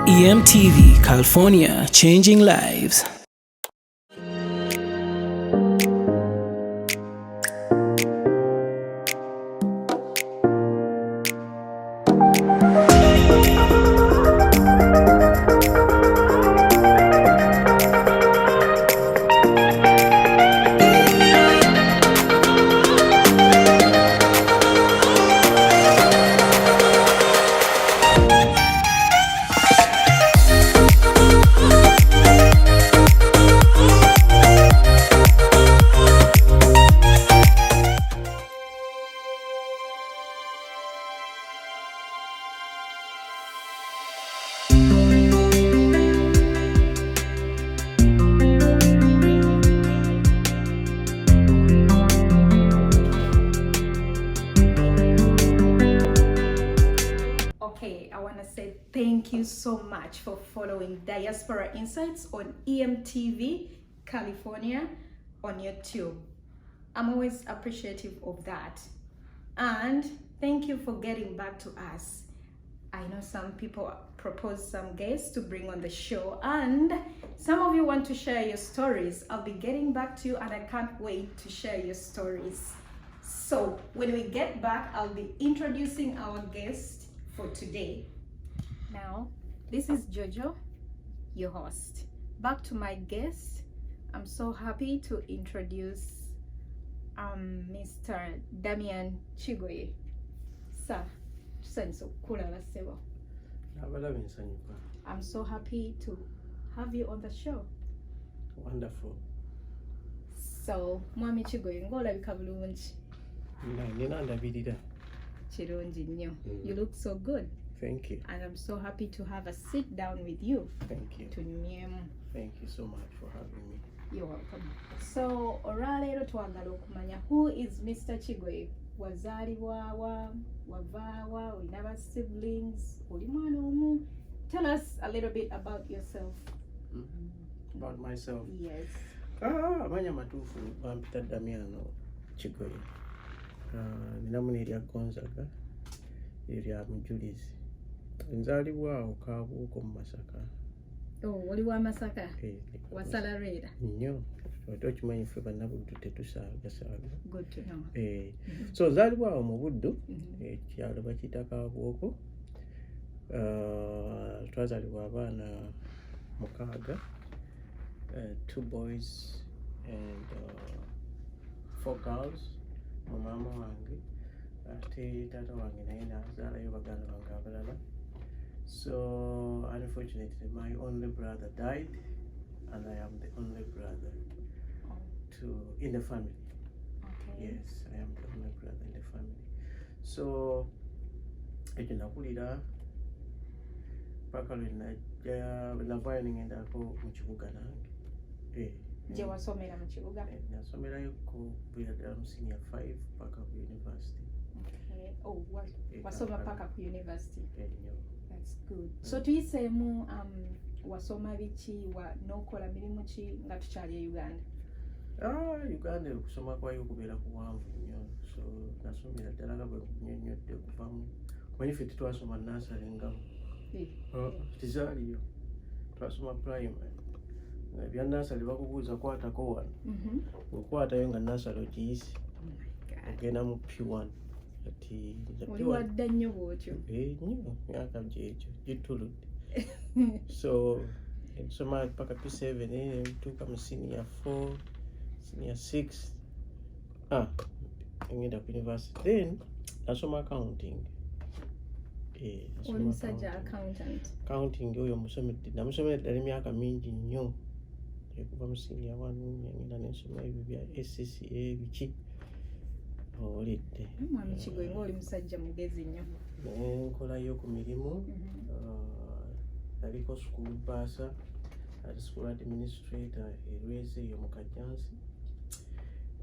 EMTV, California, changing lives. Okay, I want to say thank you so much for following Diaspora Insights on EMTV California on YouTube. I'm always appreciative of that. And thank you for getting back to us. I know some people propose some guests to bring on the show, and some of you want to share your stories. I'll be getting back to you, and I can't wait to share your stories. So when we get back, I'll be introducing our guest for today. Now, this is Jojo, your host. Back to my guest. I'm so happy to introduce Mr. Damiano Kigoye. Sir, I'm so happy to have you on the show. Wonderful. So, Mwami Kigoye, ngolabika bulungi. Chirungi nnyo. You look so good. Thank you. And I'm so happy to have a sit down with you. Thank you. Thank you so much for having me. You're welcome. So, olwaleero twagala okumanya, who is Mr. Kigoye? Wazaalibwa wa, wavaawa, olina ba siblings, oli mwana omu. Tell us a little bit about yourself. About myself? Yes. Amanya matuufu bampita Damiano Kigoye. Nina muno erya Gonzaga, erya Mujulizi. Nzaalibwa awo Kaabuuko mu Masaka. Oh, oli wa Masaka? Wasala Reda? Nnyo. Okimanyi ffe bannabuddu tetusaagasaaga. Good to know. So nzaalibwa awo mu Buddu, ekyalo bakiyita Kaabuuko. Twazaalibwa abaana 6, 2 boys and 4 girls. Mama wange ate tata wange naye nazaalayo baganda bange abalala. So unfortunately my only brother died, and I am the only brother in the family. Okay. Yes, I am the only brother in the family. So ekyo nakulira paka lwe navaayo nengendako mu kibuga nange. Gye wasomera mu kibuga? Nasomerayo kuviira ddala mu senior 5 paka ku university. Okay. Oh, wasoma paka ku university? Ennyo. That's good. So tuyiseemu wasoma biki, n'okola mirimu ki nga tukyali e Uganda? Uganda okusoma kwayo kubeera kuwanvu nnyo. So nasomera ddala nga bwe nnyonnyodde okuvamu. Kumanyi ffe tetwasoma nursery ngamu. Tizaaliyo. Twasoma primary. Ebya nursery bakubuuza kwatako wano. Okwatayo nga nursery okiyise. Ogenda mu P1. Oli wadda nnyo bw'otyo? Nnyo, myaka gyekyo gituludde. So nsoma paka P7 ntuuka mu senior 4, senior 6. Ngenda ku university. Then nasoma accounting. Oli musajja accountant? Accounting oyo namusomera ddala emyaka mingi nnyo. Kuva mu senior 1 ngenda nensoma ebyo bya SCCA biki. Olidde. Mwami Kigoye ng'oli musajja mugezi nnyo. Nkolayo ku mirimu. Naliko school bursar, school administrator erweze eyo mu Kajjansi.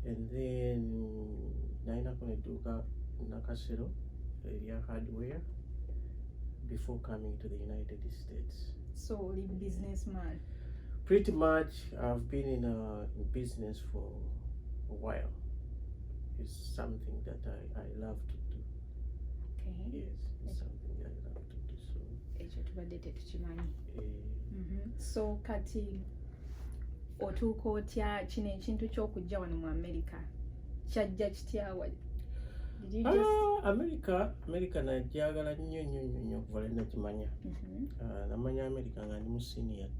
And then nalinako nedduuka Nakasero erya hardware before coming to the United States. So oli businessman? Pretty much. I've been in business for a while. It's something that I love to do. Okay. Yes, it's something that I love to do. So tubadde tetukimanyi. So kati otuuka otya kino ekintu ky'okujja wano mu America kyajja kityawa? America najagala nnyo okuva lwe nakimanya. Namanya America nga ndi mu senior 2.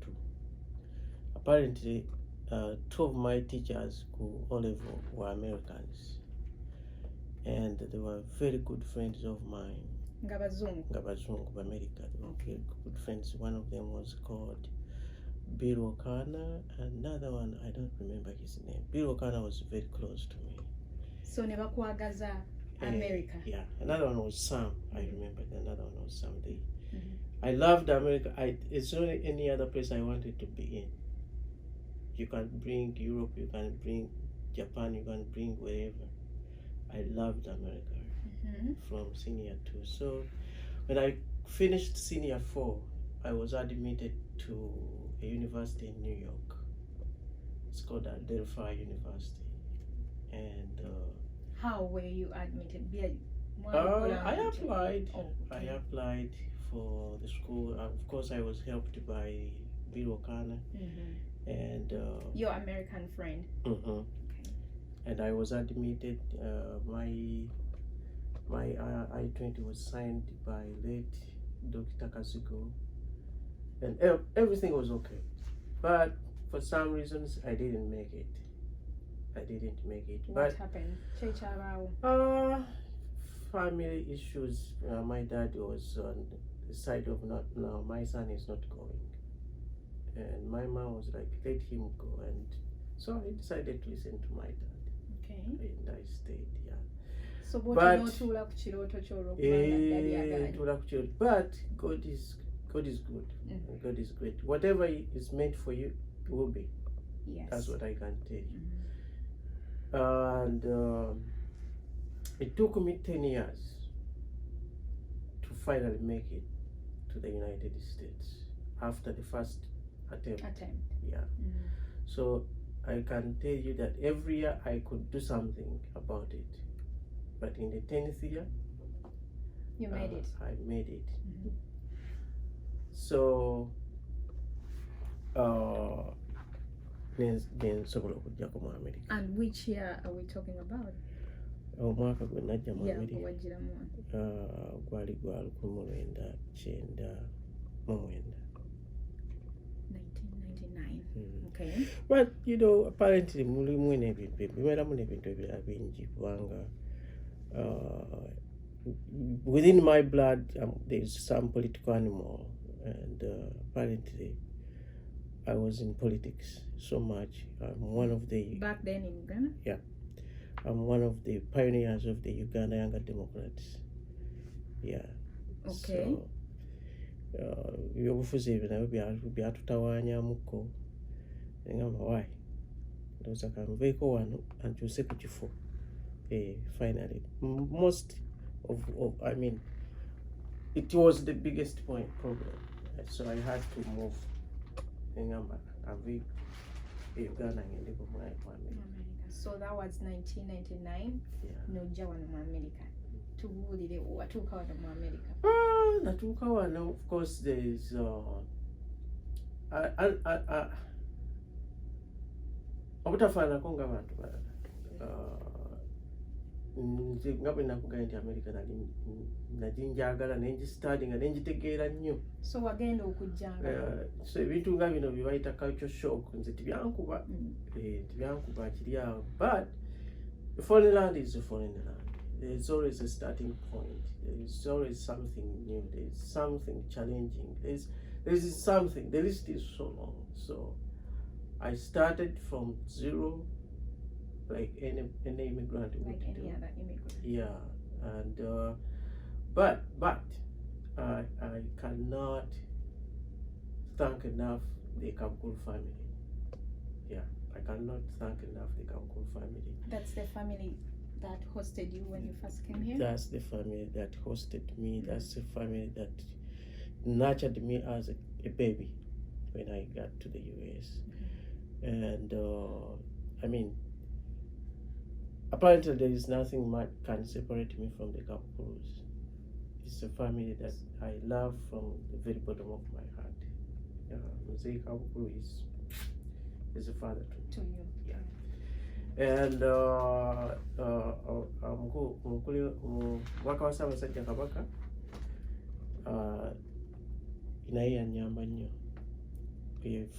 Apparently, 2 of my teachers ku O-level were Americans, and they were very good friends of mine. Ngabazungu America. They were very good friends. One of them was called Bill O'Connor. Another one, I don't remember his name. Bill O'Connor was very close to me. So ne bakwagaza America. Yeah. Another one was Sam. I remember another one was Sam. I loved America. It's not any other place I wanted to be in. You can bring Europe, you can bring Japan, you can bring wherever. I loved America from senior 2. So when I finished senior 4, I was admitted to a university in New York. It's called Adelphi University. And how were you admitted? I applied. I applied for the school. Of course, I was helped by Bill O'Connor and your American friend. And I was admitted. My I-20 was signed by late Dr. Kazuko, and everything was okay. But for some reasons, I didn't make it. What happened? Family issues. My dad was on the side of my son is not going. And my mom was like, let him go. And so I decided to listen to my dad. Okay. And I stayed, yeah. So but God is good. God is great. Whatever is meant for you, it will be. Yes. That's what I can tell you. And it took me 10 years to finally make it to the United States after the first attempt. Yeah. So I can tell you that every year I could do something about it. But in the 10th year, you made it. I made it. So and which year are we talking about? Omwaka gwe najja mu America wajjiramu gwali gwa 1999. 1999. Okay. But apparently mulimu bibeeramu n'ebintu ebirala bingi kubanga within my blood there is some political animal, and apparently I was in politics so much. I'm one of the back then in Uganda. Yeah, I'm one of the pioneers of the Uganda Younger Democrats. Yeah. Okay. So ebyobufuzi ebyo nabyo byatutawaanyamuko ngamba why ndowooza kanveeko wano ankyuse ku kifo. Finally, most of I mean, it was the biggest problem. So I had to move. Ngamba ave Uganda ngende ku America. So that was 1999. Yeah. Nojja wano mu America. Tubuulire watuuka wano mu America. Natuuka wano, of course there is obutafaanako ng'abantu balala. Nze nga bwe nakugamba nti America nali njagala nengistudy nga nengitegeera nnyo. So wagenda okujjanga. So ebintu nga bino bye bayita culture shock nze tibyankuba. Tibyankuba kiri awo. But a foreign land is a foreign land. There is always a starting point. There is always something new. There is something challenging. There is something. The list is so long. So I started from zero, like any immigrant would like any do. other immigrant. Yeah, and but I cannot thank enough the Kamkul family. Yeah, I cannot thank enough the Kamkul family. That's the family that hosted you when you first came here? That's the family that hosted me. That's the family that nurtured me as a baby when I got to the US. And I mean, apparently there is nothing much can separate me from the Kamkuls. it's a family that I love from the very bottom of my heart. Mzee Kabukulu is a father to me. you. Yeah. And mwaka wa Ssaabasajja Kabaka naye yannyamba nnyo.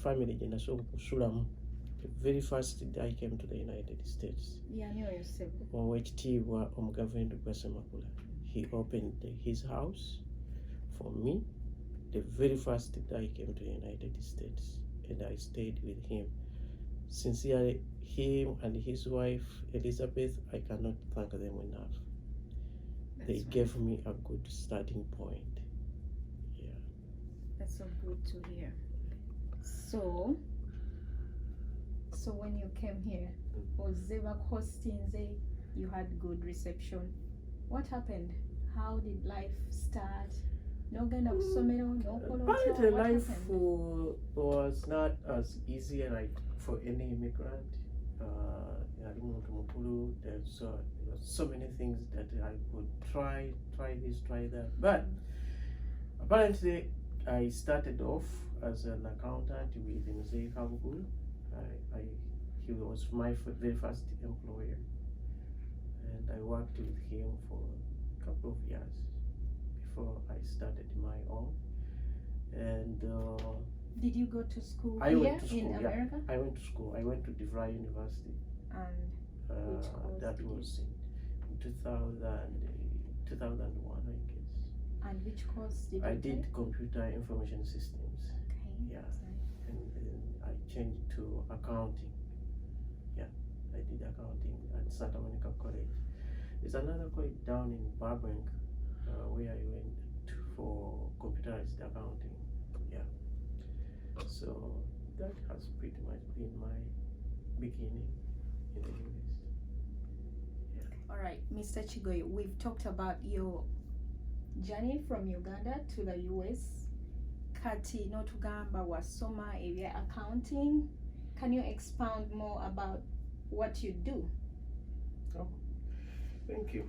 Family gye nasooka okusulamu the very first day I came to the United States. Oweekitiibwa Omugavumenti gwa Ssemakula. He opened his house for me the very first day I came to the United States, and I stayed with him. Sincerely, him and his wife Elizabeth, I cannot thank them enough. They gave me a good starting point. Yeah. That's so good to hear. So when you came here, Ozeba Kostinze, you had good reception. What happened? How did life start? No kind of somero, no apparently life was not as easy like for any immigrant. There's so many things that I could try this, try that. But apparently I started off as an accountant with Mzee Kabukulu. He was my very first employer, and I worked with him for a couple of years before I started my own. And did you go to school I here went to school, in America? I went to school. I went to DeVry University. And which course that was in 2001, I guess. And which course did you I take? did computer information systems. Okay. Yeah. That's nice. And then I changed to accounting. Yeah, I did accounting at Santa Monica College. There's another college down in Burbank where I went for computerized accounting. Yeah. So that has pretty much been my beginning in the US. Yeah. All right, Mr. Kigoye, we've talked about your journey from Uganda to the US. Kati notugamba wasoma area accounting. Can you expound more about what you do? Oh, thank you.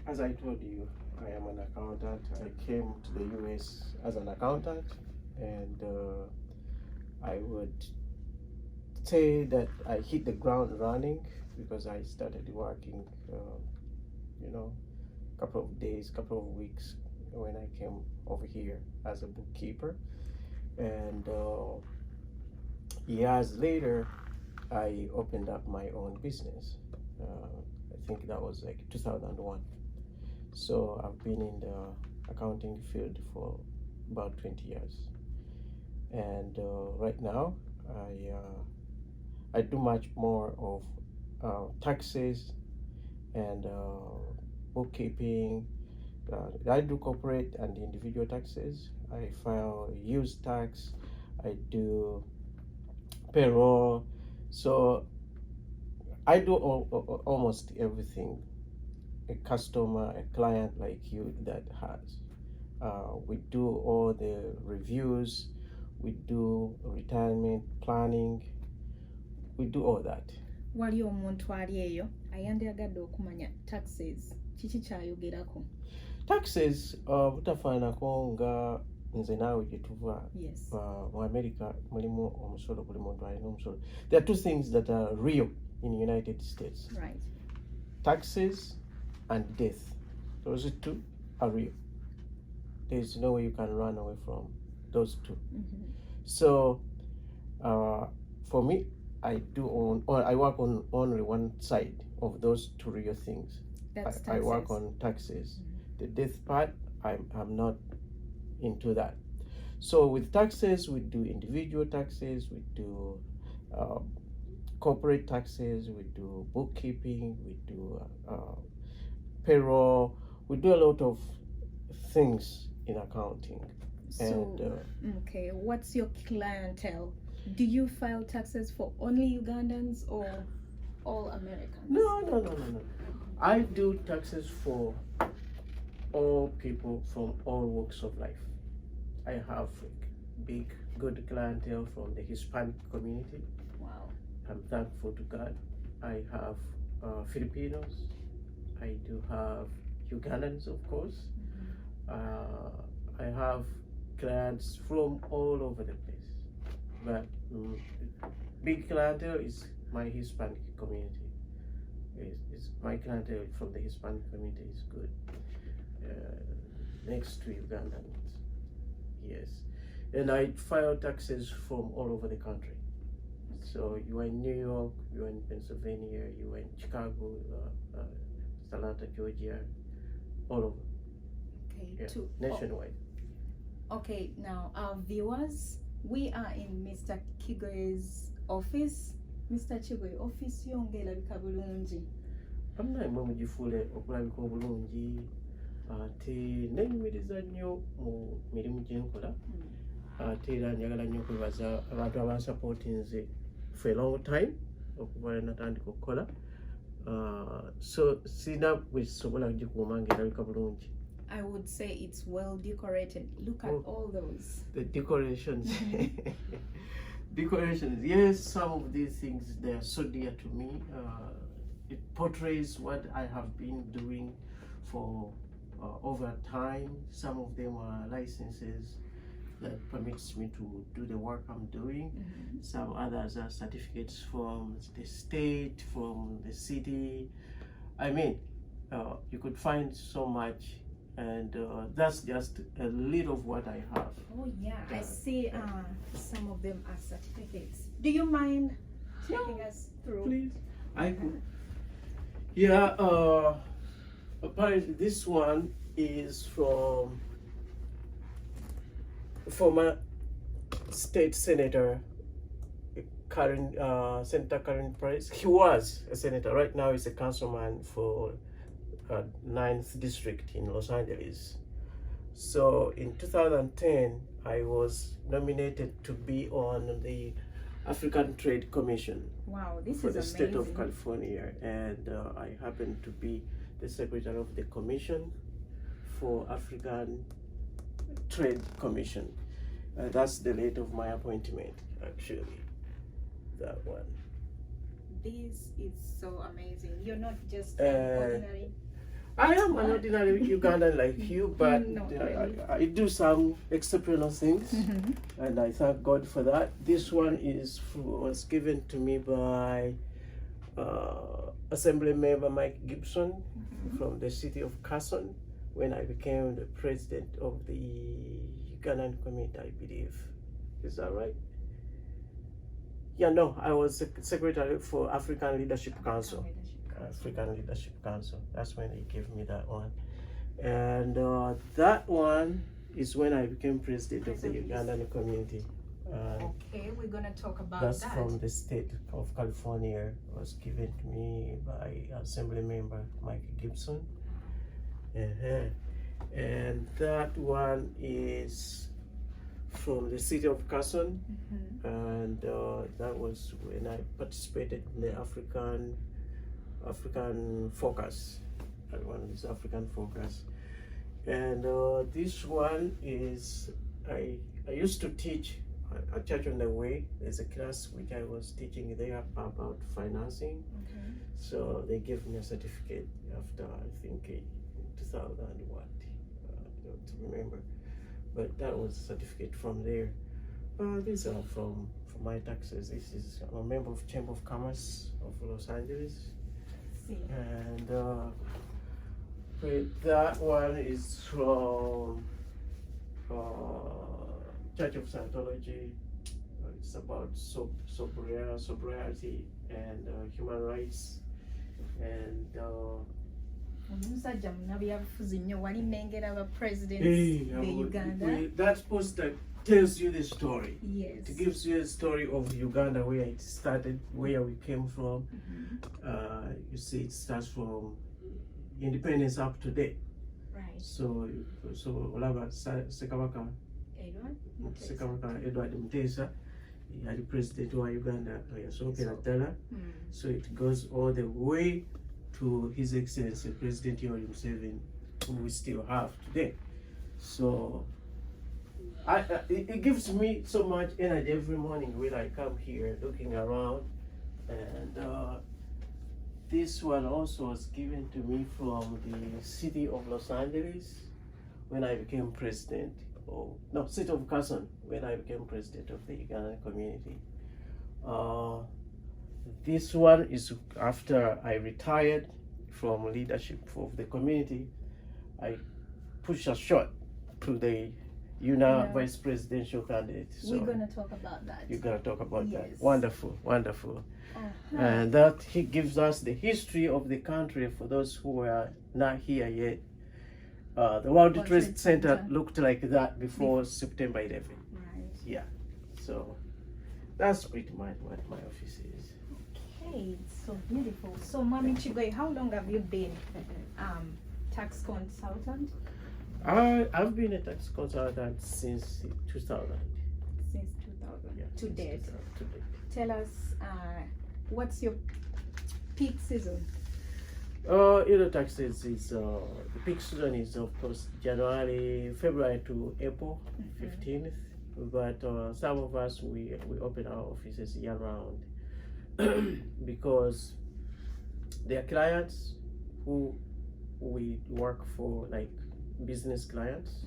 As I told you, I am an accountant. I came to the US as an accountant, and I would say that I hit the ground running because I started working, couple of days, couple of weeks when I came over here as a bookkeeper. And years later, I opened up my own business. I think that was like 2001. So I've been in the accounting field for about 20 years. And right now, I do much more of taxes and bookkeeping. I do corporate and individual taxes. I file use tax. I do payroll. So I do almost everything a customer, a client like you that has. We do all the reviews. We do retirement planning. We do all that. Wali omuntu ali eyo ayandiyagadde okumanya taxes kiki kyayogerako? Taxes butafaanako nga nze naawe gye tuva. Yes. Mu America mulimu omusolo, buli muntu alina omusolo. There are two things that are real in the United States. Right. Taxes and death. Those two are real. There's no way you can run away from those two. Mm-hmm. So for me, I work on only one side of those two real things. That's I work taxes. on taxes. Mm-hmm. The death part, I'm not into that. So with taxes, we do individual taxes, we do corporate taxes, we do bookkeeping, we do payroll. We do a lot of things in accounting. So, okay, what's your clientele? Do you file taxes for only Ugandans or all Americans? No. I do taxes for all people from all walks of life. I have big, good clientele from the Hispanic community. Wow. I'm thankful to God. I have Filipinos. I do have Ugandans, of course. I have clients from all over the place, but big clientele is my Hispanic community. Is my clientele from the Hispanic community is good. Next to Ugandans, yes. And I file taxes from all over the country. So you are in New York, you are in Pennsylvania, you are in Chicago, Atlanta, Georgia, all over. Okay, nationwide. Okay, now our viewers, we are in Mr. Kigoye's office. Mr. Kigoye, office yonge elabika bulungi. Amna imwe mugifule okulabika obulungi ate nenyumiriza nnyo mu mirimu gye nkola ate era njagala nnyo okwebaza abantu abansupportinze for a long time okuva natandika okukola so sina bwe sobola gikuuma ng'erabika bulungi. I would say it's well decorated. Look at all those. The decorations. Decorations, yes, some of these things, they are so dear to me. It portrays what I have been doing for over time. Some of them are licenses that permits me to do the work I'm doing. Some others are certificates from the state, from the city. I mean, you could find so much, and that's just a little of what I have. Oh yeah, I see some of them are certificates. Do you mind taking us through? Please, I could. Yeah, apparently this one is from former state senator Senator Karen Price. He was a senator. Right now he's a councilman for 9th district in Los Angeles. So in 2010, I was nominated to be on the African Trade Commission. Wow, this for is the amazing. state of California, and I happen to be the secretary of the commission for African Trade Commission. That's the date of my appointment, actually. That one. This is so amazing. You're not just an ordinary. I am an ordinary Ugandan like you, but Not really. I do some exceptional things, and I thank God for that. This one was given to me by Assembly Member Mike Gibson from the city of Carson when I became the president of the Ugandan community, I believe. Is that right? Yeah, no, I was secretary for African Leadership Council. African Leadership Council. That's when they gave me that one. And that one is when I became president of the Ugandan community. Okay, we're gonna talk about That's that. from the state of California. It was given to me by Assembly Member Mike Gibson. And that one is from the city of Carson. And that was when I participated in the African Focus. That one is African Focus. And this one is, I used to teach at Church on the Way. There's a class which I was teaching there about financing. So they gave me a certificate after, I think, 2000 what, I don't remember. But that was a certificate from there. These are from my taxes. This is, I'm a member of Chamber of Commerce of Los Angeles. And that one is from Church of Scientology. It's about sobriety and human rights. And omusajja munabyabufuzi nnyo wali nnengera aba presidents Uganda. that poster tells you the story. Yes. It gives you a story of Uganda, where it started, where we came from. You see, it starts from independence up to date. Right. So olaba Sekabaka Edward Mutesa, yali president wa Uganda yasookera ddala. So it goes all the way to His Excellency President Yoweri Museveni, who we still have today. So it gives me so much energy every morning when I come here looking around, and This one also was given to me from the city of Los Angeles when I became president, or no, city of Carson when I became president of the Ugandan community. This one is after I retired from leadership of the community. I pushed a shot to the vice presidential candidate. So we're gonna talk about that. You're gonna talk about that. Yes. Wonderful, wonderful. And that he gives us the history of the country for those who are not here yet. The World Trade Center looked like that before September 11. Right. Yeah. So that's pretty much what my office is. Okay, so beautiful. So, Mami Kigoye, how long have you been tax consultant? I've been a tax consultant since 2000. Since 2000 Yeah, to date. To date. Tell us, what's your peak season? Taxes is the peak season is of course February to April 15th. But some of us we open our offices year round because there are clients who we work for, like business clients.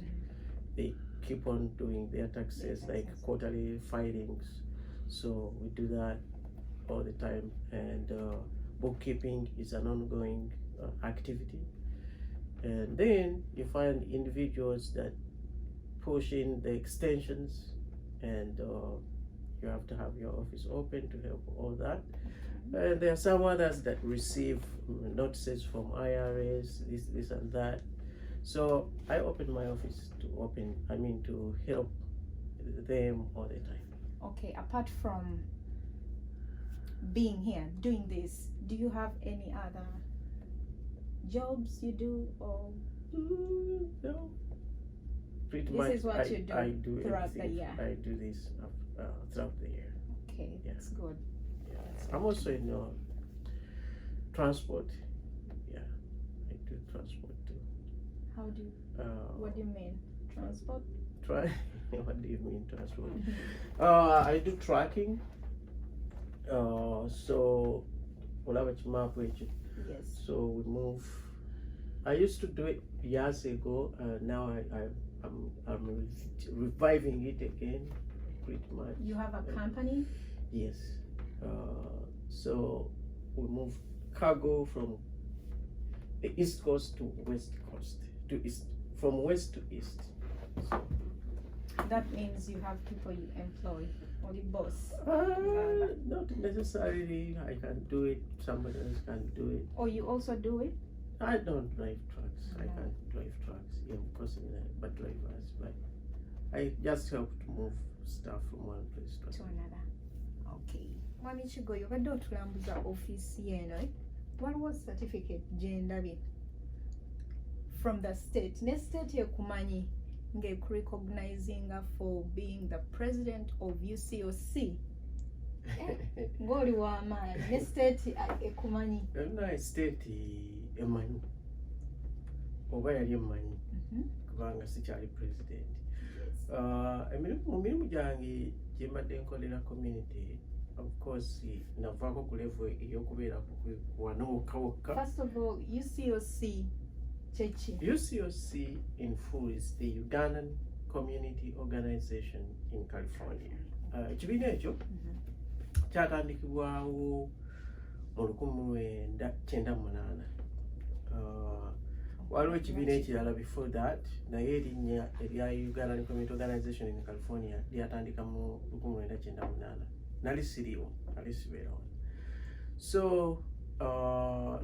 They keep on doing their taxes, like quarterly filings. So we do that all the time, and bookkeeping is an ongoing activity. And then you find individuals that push in the extensions, and you have to have your office open to help all that. And there are some others that receive notices from IRS, this and that. So I open my office to help them all the time. Okay, apart from being here doing this, do you have any other jobs you do, or No. Pretty this much is what you do I do throughout the everything. year? I do this throughout the year. Okay, Yeah. that's good. Yeah. I'm also in transport. Yeah, I do transport too. How do you, what do you mean? Transport? What do you mean transport? I do tracking. So Yes. so we move. I used to do it years ago. Now I'm reviving it again, pretty much. You have a company? Yes. So we move cargo from the east coast to west coast from west to east. So, That means you have people you employ, or the boss? not necessarily. I can do it. Somebody else can do it. Or you also do it? I don't drive trucks. I No. can't drive trucks. Yeah, of course, but drivers. But I just help to move stuff from one place to To another. another. Okay. Mwami Kigoye, obadde otulambuza ofiisi eno, eh? Waliwo certificate gye ndabye from the state. Ne state ekumanyi ng'ekurecognizinga for being the president of UCOC. Ng'oli w'amaanyi. Ne state ekumanyi. Yonna state emanyi oba yali emanyi kubanga sikyali president. Mu mirimu gyange gye mbadde nkolera community, of course navaako ku level ey'okubeera wano wokka. First of all, UCOC kyeki? UCOC in full is the Ugandan Community Organization in California. Ekibiina ekyo kyatandikibwawo mu 1998. Waliwo ekibiina ekirala before that, naye erinnya erya Ugandan Community Organization in California lyatandika mu 1998. Nali siriwo, nali sibeerawo. So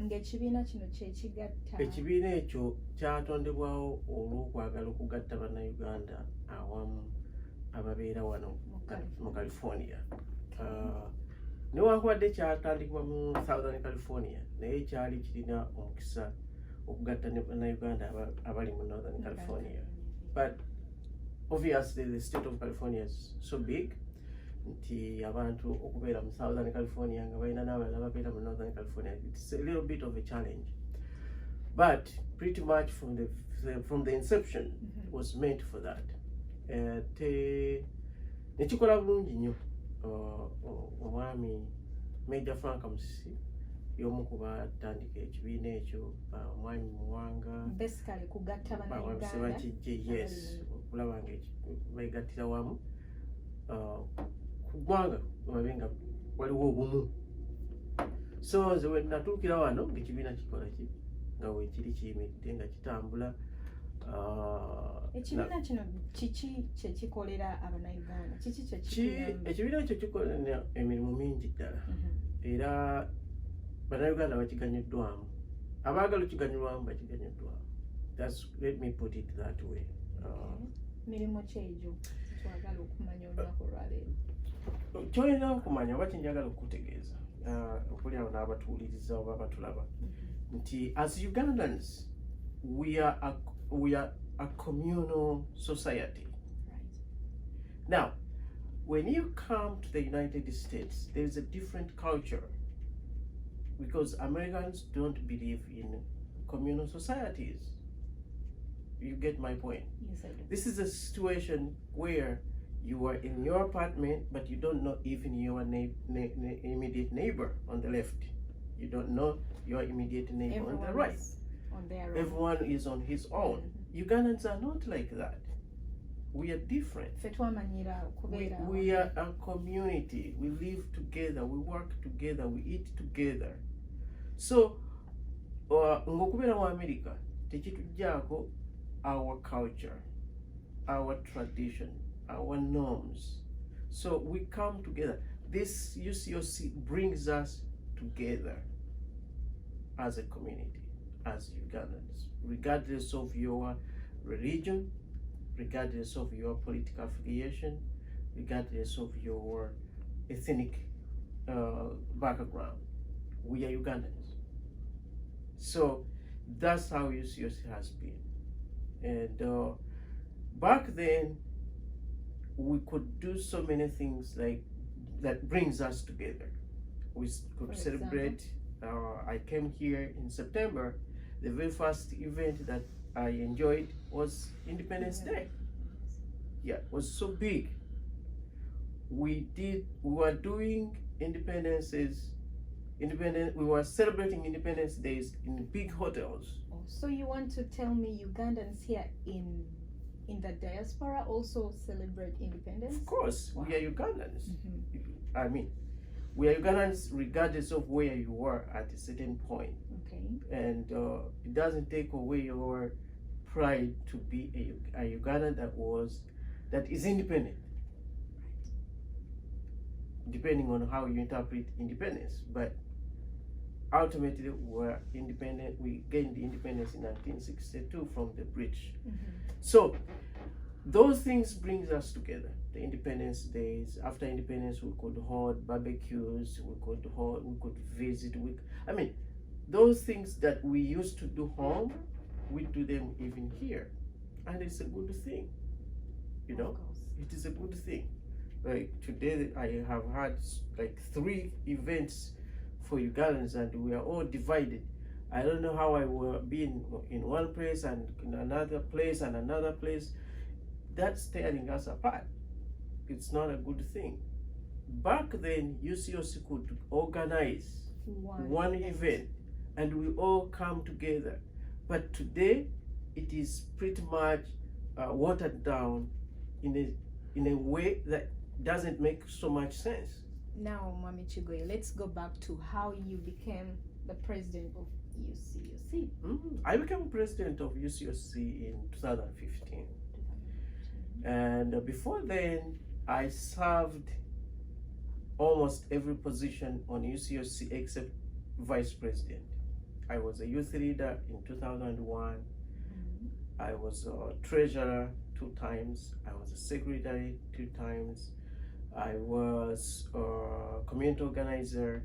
ng'ekibiina kino kyekigatta? Ekibiina ekyo kyatondebwawo olw'okwagala okugatta bannayuganda awamu ababeera wano mu California. Newankubadde kyatandikibwa mu Southern California, naye kyali kirina omukisa okugatta ne bannayuganda abali mu Northern California. But obviously the state of California is so big nti abantu okubeera mu Southern California nga balina n'abalala ababeera mu Northern California, it's a little bit of a challenge. But pretty much from the inception it was meant for that. Nekikola bulungi nnyo. Omwami Major Frank Musisi y'omu ku batandika ekibiina ekyo Mwami Muwanga basically kugatta bakijje yes okulaba nga begattira wamu ku ggwanga babenga waliwo obumu. So nze we natuukira wano ng'ekibiina kikola ki nga weekiri kiyimiridde nga kitambula. Ekibiina kino kiki kyekikolera Abannayuganda? Ekibiina ekyo kikola emirimu mingi ddala era Bannayuganda bakiganyiddwamu, abaagala okiganyulwamu bakiganyiddwamu. Let me put it that way. Mirimu ki egyo twagala okumanya olunaku olwaleero? Kyolina okumanya oba kyenjagala okutegeeza okuli abo n'abatuwuliriza oba batulaba nti as Ugandans we are a communal society. Now, when you come to the United States, there is a different culture because Americans don't believe in communal societies. You get my point? Yes, I do. This is a situation where you are in your apartment, but you don't know even your immediate neighbor on the left. You don't know your immediate neighbor on the right. On their own. Everyone is on his own. Ugandans are not like that. We are different. We are a community. We live together. We work together. We eat together. So, ng'okubeera mu America, tekituggyako our culture, our tradition, our norms. So we come together. This UCOC brings us together as a community, as Ugandans, regardless of your religion, regardless of your political affiliation, regardless of your ethnic background. We are Ugandans. So that's how UCOC has been. And back then, we could do so many things like that brings us together. We could celebrate. I came here in September. The very first event that I enjoyed was Independence Day. Yeah, it was so big. We were doing we were celebrating Independence Days in big hotels. So you want to tell me Ugandans here in the diaspora also celebrate independence? Of course, Wow. we are Ugandans. I mean, we are Ugandans regardless of where you were at a certain point. Okay. And it doesn't take away your pride to be a Ugandan that is independent. Depending on how you interpret independence. But ultimately, we're independent. We gained independence in 1962 from the British. So those things brings us together. The Independence Days. After independence, we could hold barbecues. We could visit. I mean, those things that we used to do home, we do them even here, and it's a good thing. You know, it is a good thing. Like today, I have had like 3 events for Ugandans, and we are all divided. I don't know how I will be in one place and in another place and another place. That's tearing us apart. It's not a good thing. Back then, UCOC could organize one event and we all come together. But today, it is pretty much watered down in a way that doesn't make so much sense. Now, Mami Kigoye, let's go back to how you became the president of UCOC. I became president of UCOC in 2015. And before then, I served almost every position on UCOC except vice president. I was a youth leader in 2001. I was a treasurer 2 times. I was a secretary 2 times. I was a community organizer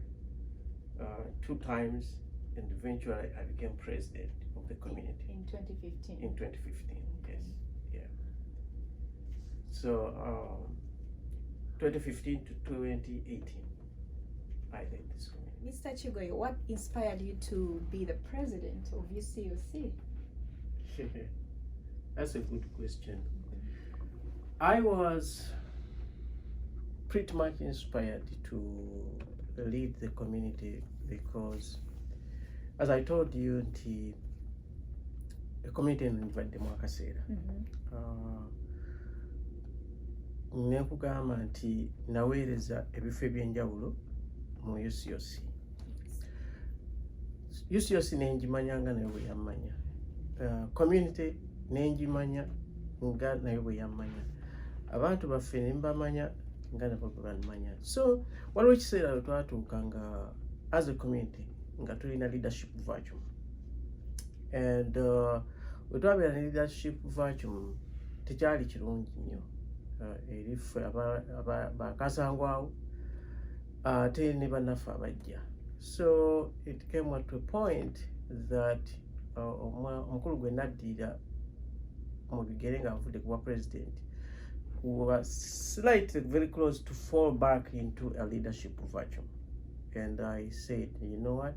2 times, and eventually I became president of the community. In 2015? In 2015, yes. Yeah. So 2015 to 2018, I led this community. Mr. Kigoye, what inspired you to be the president of UCOC? That's a good question. I was pretty much inspired to lead the community because as I told you nti community eno ngibaddemu akaseera nekugamba nti naweereza ebifo ebyenjawulo mu UCOC. UCOC nenjimanyanga naye bwe yammanya, community nenjimanya nga naye bwe yammanya, abantu baffe ne mbamanya nga nabo bwe bamanya. So waliwo ekiseera lwe twatuuka nga as a community nga tulina leadership vacuum, and bwe twabeera ne leadership vacuum tekyali kirungi nnyo eri ffe bakasangwawo ate ne bannaffe abajja. So it came to a point that omukulu gwe naddira mu bigere nga avudde kuba president, we were slightly very close to fall back into a leadership vacuum. And I said, you know what,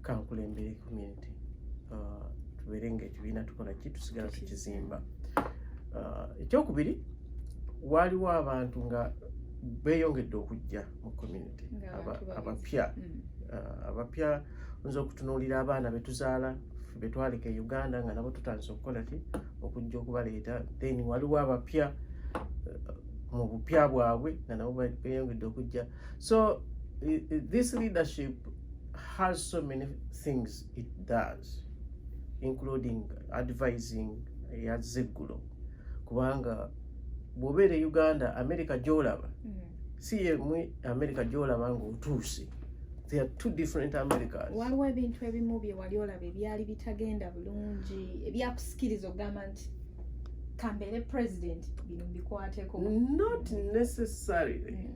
kankulembere community, tubeere ng'ekibiina tukola ki, tusigala tukizimba. Ekyokubiri, waliwo abantu nga beeyongedde okujja mu community, abapya nza okutunuulira abaana betuzaala betwaleka e Uganda nga nabo tutandise okukola ki, okujja okubaleeta. Then waliwo abapya mu bupya bwabwe nga nabo beeyongedde okujja. So this leadership has so many things it does, including advising yazeggulo, kubanga bw'obeera e Uganda, America gy'olaba si yemwe America gy'olaba ng'otuuse. There are two different Americas. Waliwo ebintu ebimu bye wali olaba ebyali bitagenda bulungi ebyakusikiriza okugamba nti kambeere president bino mbikwateko? Not necessarily.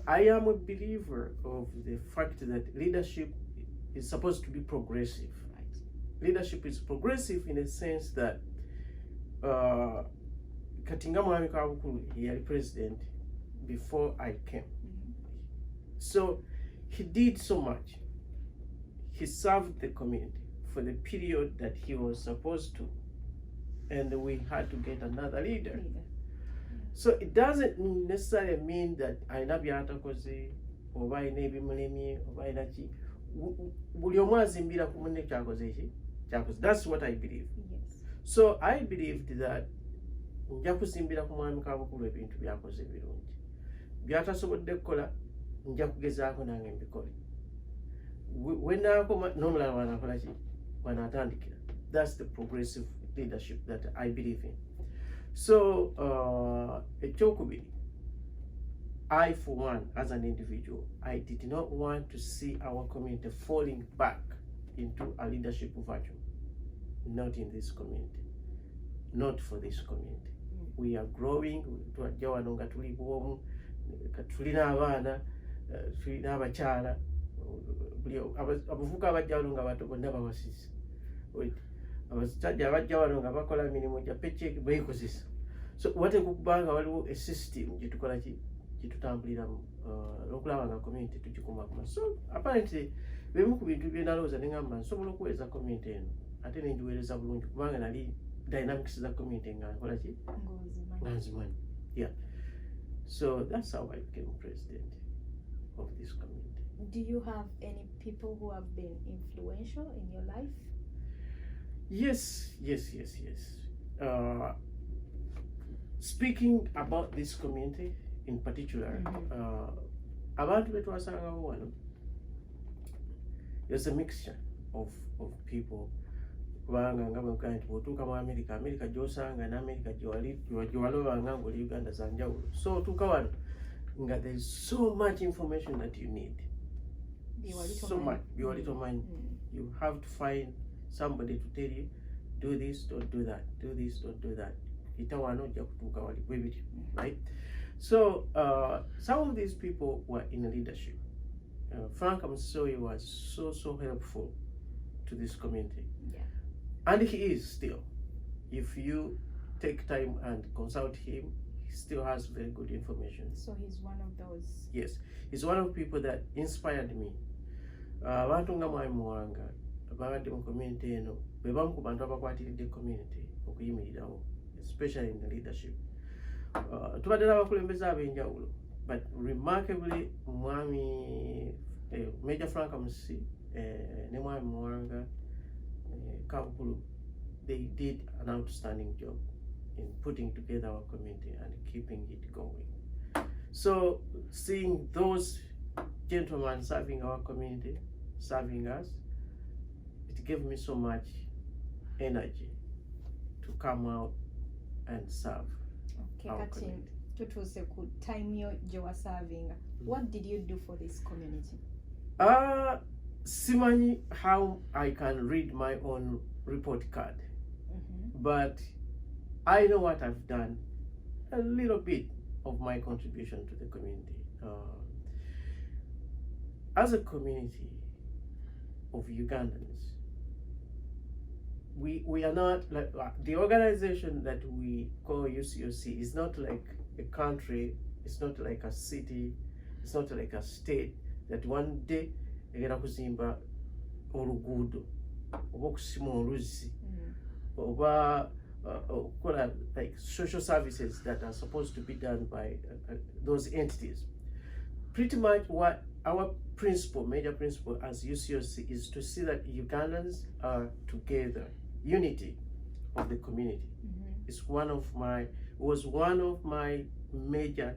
I am a believer of the fact that leadership is supposed to be progressive. Right. Leadership is progressive in a sense that Katinga Mwami Kabukulu, he was president before I came. So he did so much. He served the community for the period that he was supposed to, and we had to get another leader. So it doesn't necessarily mean that aina byatakoze oba aina ebimulemye oba aina ki, buli omu azimbira ku munne kyakoze ki kyakoze. That's what I believe. Yes. So I believed that nja kuzimbira ku mwami Kabukulu ebintu byakoze ebirungi, byatasobodde kukola nja kugezaako nange mbikole. Wenaakoma n'omulala wanaakola ki, wanaatandikira. That's the progressive leadership that I believe in. So ekyokubiri, I for one, as an individual, I did not want to see our community falling back into a leadership vacuum. Not in this community, not for this community. We are growing. Twajja wano nga tuli bwomu, tulina abaana, tulina abakyala, abavubuka abajja wano nga bato bonna bawasisi, abasajja abajja wano nga bakola mirimu gya paycheck beekozesa. So wateekwa okuba nga waliwo a system gye tukola ki, gye tutambuliramu n'okulaba nga community tugikumakuma. So apparently bimu ku bintu bye nalowooza ne ngamba nsobola okuweereza community eno ate ne ngiweereza bulungi kubanga nali dynamics za community nga nkola ki, nga nzimanyi. Yeah. So that's how I became president of this community. Do you have any people who have been influential in your life? Yes. Speaking about this community in particular, abantu betwasangawo wano, there's a mixture of people. Kubanga nga bwe nti bw'otuuka mu America gy'osanga n'America gyewalobanga ng'oli Uganda za njawulo. So otuuka wano nga there is so much information that you need. So much byewali tomanyi. You have to find somebody to tell you, do this, don't do that, do this, don't do that. Itawano ojja kutuuka wali bwe bityo, right? So some of these people were in leadership. Frank Amsoyi was so helpful to this community. Yeah. And he is still. If you take time and consult him, he still has very good information. So he's one of those. Yes, he's one of the people that inspired me. Abantu nga Mwami Muwanga babadde mu community eno be bamu ku bantu abakwatiridde community okuyimirirawo, especially in the leadership. Tubadde n'abakulembeze ab'enjawulo, but remarkably Mwami Major Frank Amusi ne mwami Mwanga, Kankulu, they did an outstanding job in putting together our community and keeping it going. So seeing those gentlemen serving our community, serving us, it gave me so much energy to come out and serve our community. Tutuuse ku time yo gye waservinga. What did you do for this community? Simanyi how I can read my own report card, but I know what I've done, a little bit of my contribution to the community. As a community of Ugandans, we are not like the organization that we call UCOC is not like a country, it's not like a city, it's not like a state that one day egenda kuzimba oluguudo oba okusima oluzzi oba okukola like social services that are supposed to be done by those entities. Pretty much what our major principle as UCOC is to see that Ugandans are together. Unity of the community was one of my major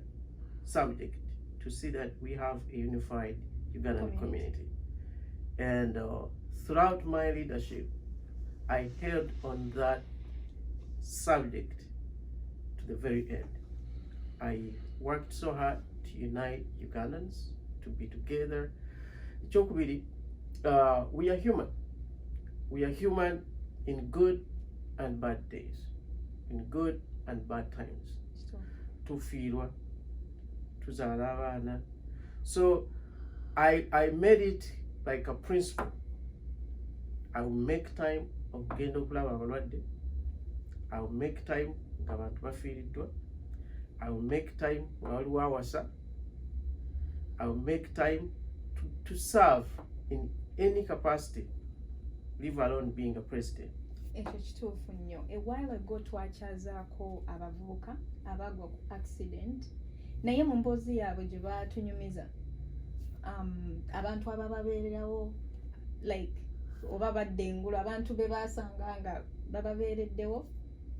subjects, to see that we have a unified Ugandan community. And throughout my leadership, I held on that subject to the very end. I worked so hard to unite Ugandans, to be together. We are human. We are human in good and bad days, in good and bad times. Tufiirwa, tuzaala abaana. So I made it like a principle. I will make time okugenda okulaba abalwadde. I will make time nga abantu bafiiriddwa. I will make time nga waliwo awasa. I will make time to serve in any capacity, leave alone being a president. Ekyo kituufu nnyo. A while ago twakyazaako abavubuka abaagwa ku accident, naye mu mboozi yaabwe gye baatunyumiza abantu abababeererawo like oba badde engulu abantu be baasanga nga bababeereddewo,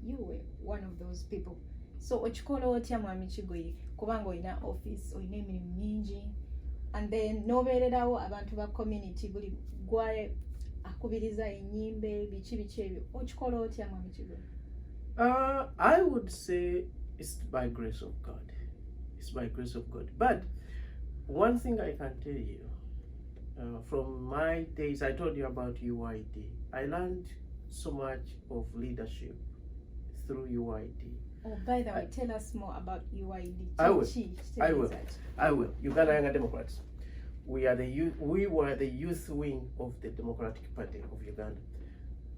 you were one of those people. So okikola otya mwami Kigoye, kubanga olina office, olina emirimu mingi, and then n'obeererawo abantu ba community buli gwaye akubiriza enyimbe biki ebyo, okikola otya mwami Kigoye? I would say it's by grace of God. It's by grace of God. But one thing I can tell you, from my days, I told you about UID. I learned so much of leadership through UID. Oh, by the way, tell us more about UID. I will. Uganda Young Democrats. We were the youth wing of the Democratic Party of Uganda.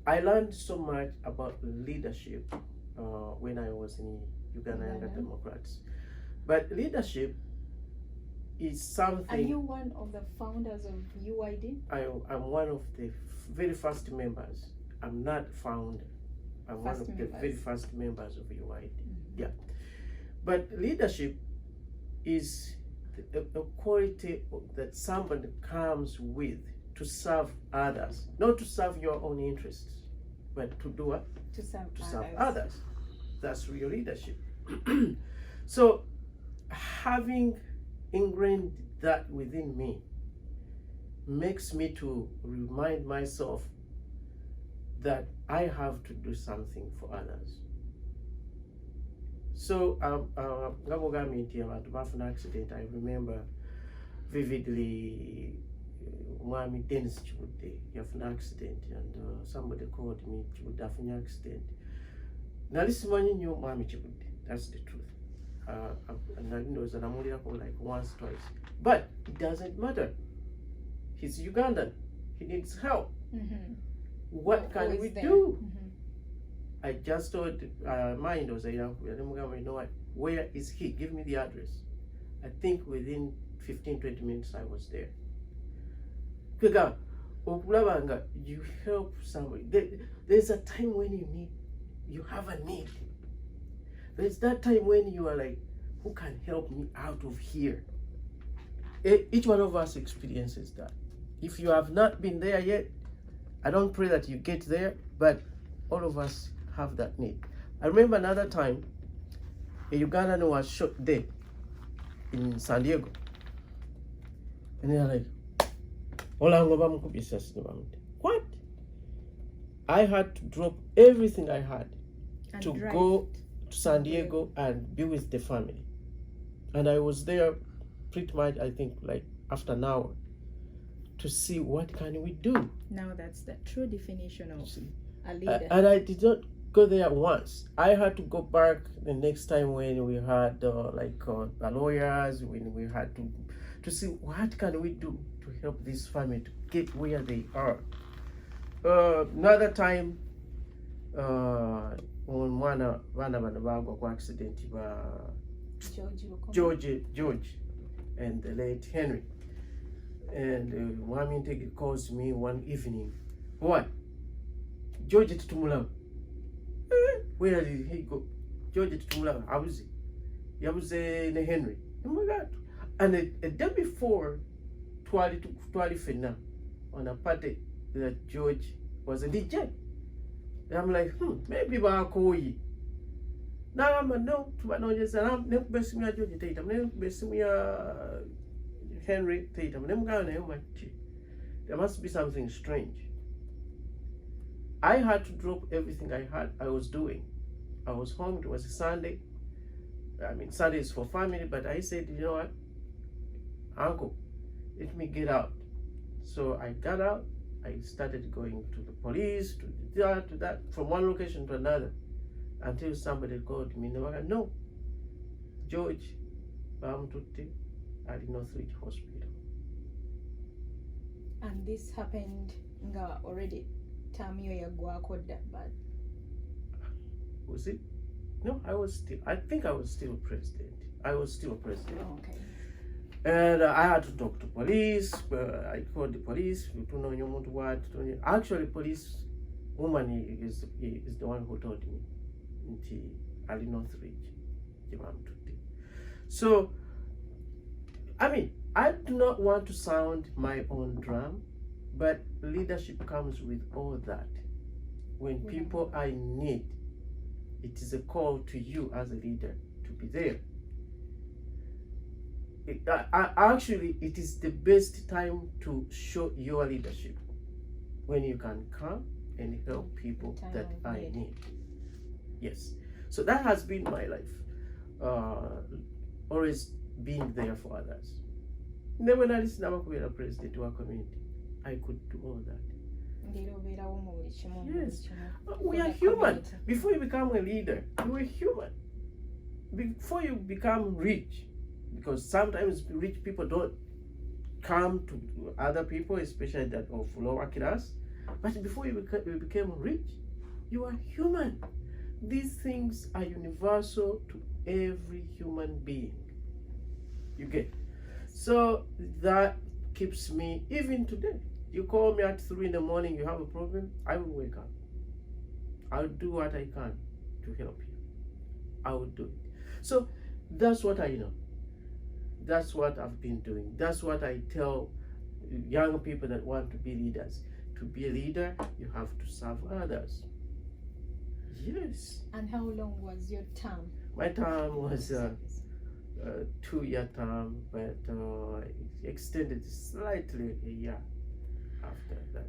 I learned so much about leadership when I was in Uganda Young Democrats. But leadership is something. Are you one of the founders of UID? I'm one of the very first members. I'm not founder. I'm one of the very first members of UID. Yeah. But leadership is a quality that somebody comes with to serve others, not to serve your own interests, but to do what? To serve others. That's real leadership. So having ingrained that within me makes me to remind myself that I have to do something for others. So accident, I remember vividly Mwami Dennis Chibudde, you have an accident, and somebody called me, Chibudde have an accident. Now this morning you Mwami Chibudde, that's the truth. And I know that I'm only like once, twice. But it doesn't matter. He's Ugandan. He needs help. What can we do? I just told mind was you know what, where is he? Give me the address. I think within 15-20 minutes I was there. You help somebody. There's a time when you have a need. There's that time when you are like, who can help me out of here? Each one of us experiences that. If you have not been there yet, I don't pray that you get there, but all of us have that need. I remember another time a Ugandan was shot dead in San Diego. And they're like, what? I had to drop everything I had And to drive go to San Diego and be with the family. And I was there pretty much, I think, like after an hour to see what can we do. Now that's the true definition of See? a leader. And I did not go there once. I had to go back the next time when we had the lawyers, when we had to see what can we do to help this family to get where they are. Another time, on one accident, George and the late Henry. And Mwamintegi calls me one evening. What? George Tutumula. Where did he go? George Tutumula. I was in Henry. Oh my God. And a day before, Twali Fena, on a party that George was a DJ. And I'm like, maybe Bakoyi. Now I'm a no to my knowledge, and I'm never best me a George Tatum, never best me a Henry Tatum, never got a there must be something strange. I had to drop everything I was doing. I was home, it was a Sunday. I mean, Sunday is for family, but I said, you know what, Uncle, let me get out. So I got out, I started going to the police, to that, from one location to another, until somebody called me. No, George, Bamtutti at Northridge Hospital. And this happened already Tamio Yaguakoda, but was it? No, I think I was still president. I was still president. Oh, okay. And I had to talk to police. I called the police. Actually, police woman is the one who told me. Ali Northridge. So, I mean, I do not want to sound my own drum, but leadership comes with all that. When people are in need, it is a call to you as a leader to be there. Actually, it is the best time to show your leadership, when you can come and help people that are in need. Yes. So that has been my life. Always being there for others. Never listen to a president to our community. I could do all that. Yes. We are human. Before you become a leader, you are human. Before you become rich, because sometimes rich people don't come to other people, especially that of lower class. But before you became rich, you are human. These things are universal to every human being. You get? So that keeps me, even today. You call me at 3 in the morning, you have a problem, I will wake up. I'll do what I can to help you. I will do it. So that's what I know. That's what I've been doing. That's what I tell young people that want to be leaders. To be a leader, you have to serve others. Yes. And how long was your term? My term was a 2-year term, but extended slightly a year after that.